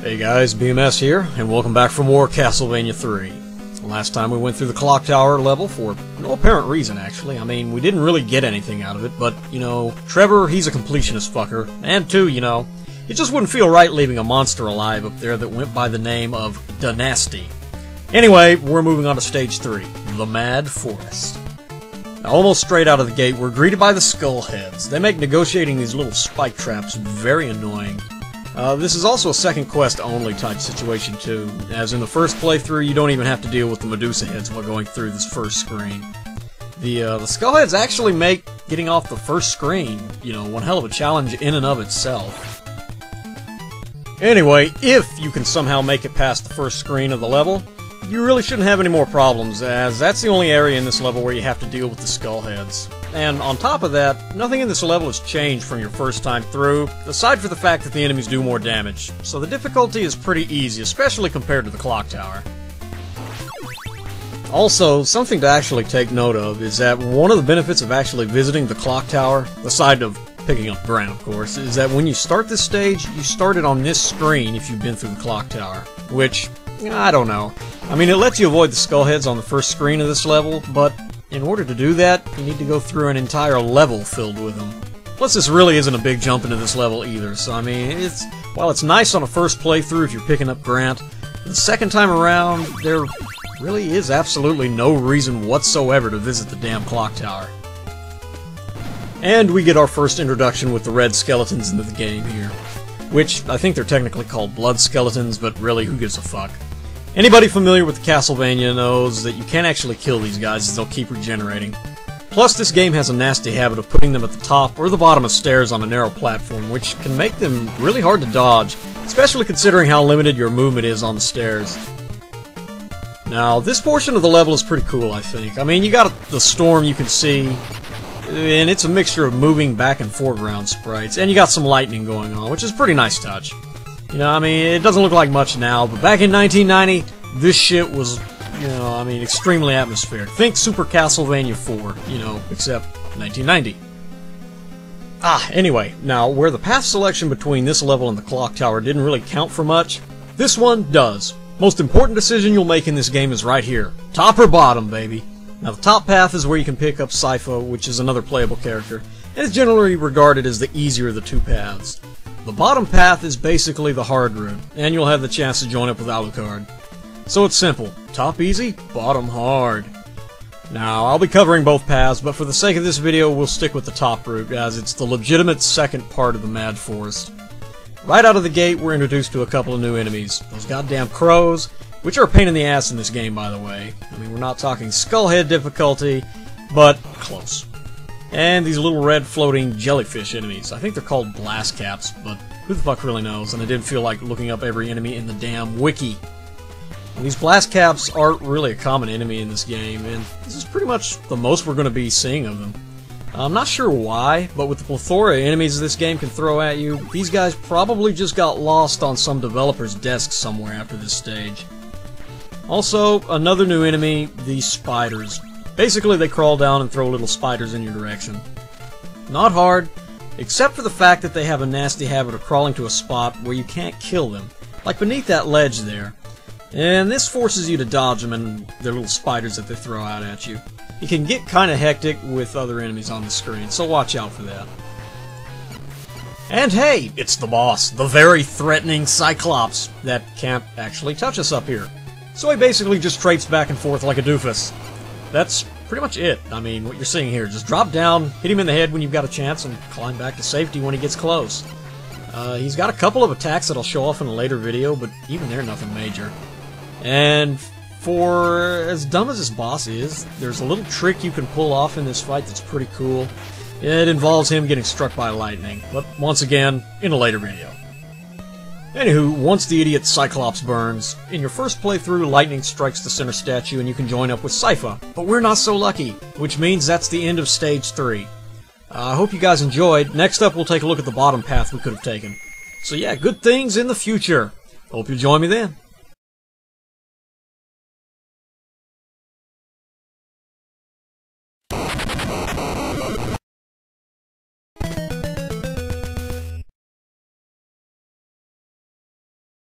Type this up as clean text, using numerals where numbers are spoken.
Hey guys, BMS here, and welcome back for more Castlevania 3. Last time we went through the clock tower level for no apparent reason, actually. I mean, we didn't really get anything out of it, but, you know, Trevor, he's a completionist fucker. And two, you know, it just wouldn't feel right leaving a monster alive up there that went by the name of Dynasty. Anyway, we're moving on to Stage 3, the Mad Forest. Now, almost straight out of the gate, we're greeted by the Skullheads. They make negotiating these little spike traps very annoying. This is also a second quest only type situation too, as in the first playthrough you don't even have to deal with the Medusa heads while going through this first screen. The Skullheads actually make getting off the first screen, you know, one hell of a challenge in and of itself. Anyway, if you can somehow make it past the first screen of the level, you really shouldn't have any more problems, as that's the only area in this level where you have to deal with the Skullheads. And on top of that, nothing in this level has changed from your first time through, aside from the fact that the enemies do more damage. So the difficulty is pretty easy, especially compared to the clock tower. Also, something to actually take note of is that one of the benefits of actually visiting the clock tower, aside of picking up Grant of course, is that when you start this stage, you start it on this screen if you've been through the clock tower, which, I don't know. I mean, it lets you avoid the Skullheads on the first screen of this level, but in order to do that, you need to go through an entire level filled with them. Plus, this really isn't a big jump into this level either, so I mean, while it's nice on a first playthrough if you're picking up Grant, the second time around, there really is absolutely no reason whatsoever to visit the damn clock tower. And we get our first introduction with the red skeletons into the game here. Which, I think they're technically called blood skeletons, but really, who gives a fuck? Anybody familiar with Castlevania knows that you can't actually kill these guys as they'll keep regenerating. Plus, this game has a nasty habit of putting them at the top or the bottom of stairs on a narrow platform, which can make them really hard to dodge, especially considering how limited your movement is on the stairs. Now, this portion of the level is pretty cool, I think. I mean, you got the storm you can see, and it's a mixture of moving back and foreground sprites, and you got some lightning going on, which is a pretty nice touch. You know, I mean, it doesn't look like much now, but back in 1990, this shit was, you know, I mean, extremely atmospheric. Think Super Castlevania 4, you know, except 1990. Anyway, now, where the path selection between this level and the clock tower didn't really count for much, this one does. Most important decision you'll make in this game is right here. Top or bottom, baby. Now, the top path is where you can pick up Sypha, which is another playable character, and is generally regarded as the easier of the two paths. The bottom path is basically the hard route, and you'll have the chance to join up with Alucard. So it's simple. Top easy, bottom hard. Now, I'll be covering both paths, but for the sake of this video, we'll stick with the top route, as it's the legitimate second part of the Mad Forest. Right out of the gate, we're introduced to a couple of new enemies. Those goddamn crows, which are a pain in the ass in this game, by the way. I mean, we're not talking Skullhead difficulty, but close. And these little red floating jellyfish enemies. I think they're called blast caps, but who the fuck really knows? And I didn't feel like looking up every enemy in the damn wiki. And these blast caps aren't really a common enemy in this game, and this is pretty much the most we're going to be seeing of them. I'm not sure why, but with the plethora of enemies this game can throw at you, these guys probably just got lost on some developer's desk somewhere after this stage. Also, another new enemy, these spiders. Basically, they crawl down and throw little spiders in your direction. Not hard, except for the fact that they have a nasty habit of crawling to a spot where you can't kill them, like beneath that ledge there. And this forces you to dodge them and their little spiders that they throw out at you. It can get kinda hectic with other enemies on the screen, so watch out for that. And hey, it's the boss, the very threatening Cyclops, that can't actually touch us up here. So he basically just traipses back and forth like a doofus. That's pretty much it. I mean, what you're seeing here. Just drop down, hit him in the head when you've got a chance, and climb back to safety when he gets close. He's got a couple of attacks that I'll show off in a later video, but even they're nothing major. And for as dumb as this boss is, there's a little trick you can pull off in this fight that's pretty cool. It involves him getting struck by lightning, but once again, in a later video. Anywho, once the idiot Cyclops burns, in your first playthrough, lightning strikes the center statue and you can join up with Sypha. But we're not so lucky, which means that's the end of Stage 3. I hope you guys enjoyed. Next up, we'll take a look at the bottom path we could have taken. So yeah, good things in the future. Hope you'll join me then.